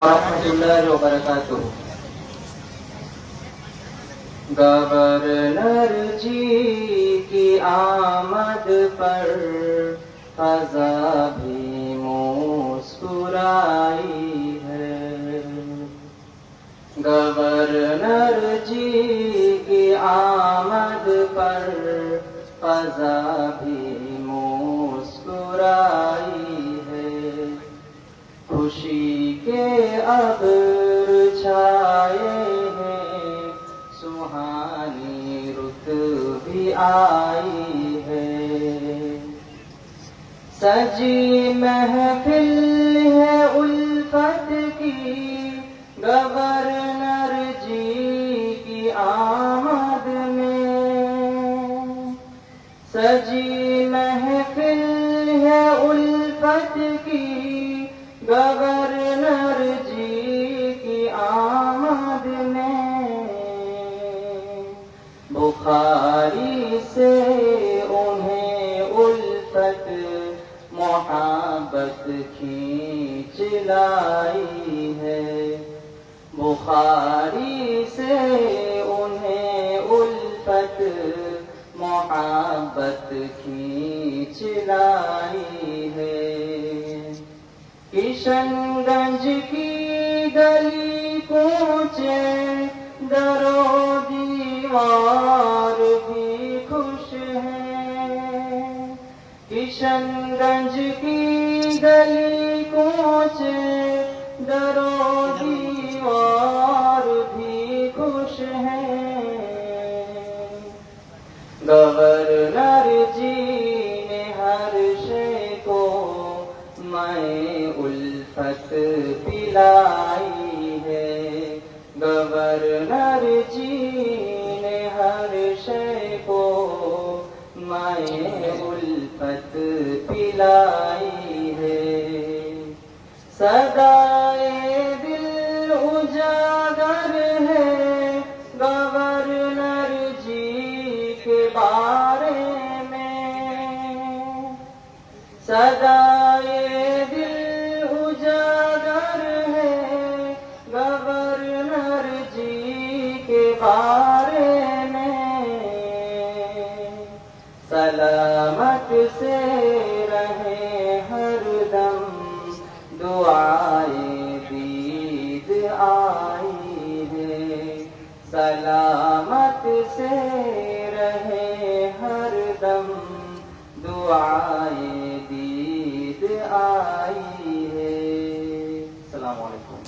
रहमतुल्लाहि व बरकातुहू। गवर्नर जी की आमद पर फ़ज़ा भी मुस्कुराई है। गवर्नर जी की आमद पर फ़ज़ा भी मुस्कुराई है। खुशी के अब्र छाए हैं, सुहानी रुत भी आई है। सजी महफिल है उल्फत की, गवर्नर जी की आमद में। सजी महफिल है उल्फत की, गवर्नर जी की आमद में। बुखारी से उन्हें उल्फत मोहब्बत खींच लाई है। बुखारी से उन्हें उल्फत मोहब्बत खींच लाई है। किशनगंज की गली कूचे दरो दीवार भी खुश हैं। किशनगंज की गली कूचे दरो दीवार भी खुश हैं। गवर्नर जी ने हर शे को मैं उल्फत पिलाई है। गवर्नर जी ने हर शे को मैं उल्फत पिलाई है। सदाए दिल उजागर है गवर्नर जी के बारे में। सदाए दिल उजागर है गवर्नर जी के बारे में। सलामत से रहे हरदम, दुआए दीद आई है। सलामत से रहे हरदम, दुआए दीद आई है। अस्सलामु अलैकुम।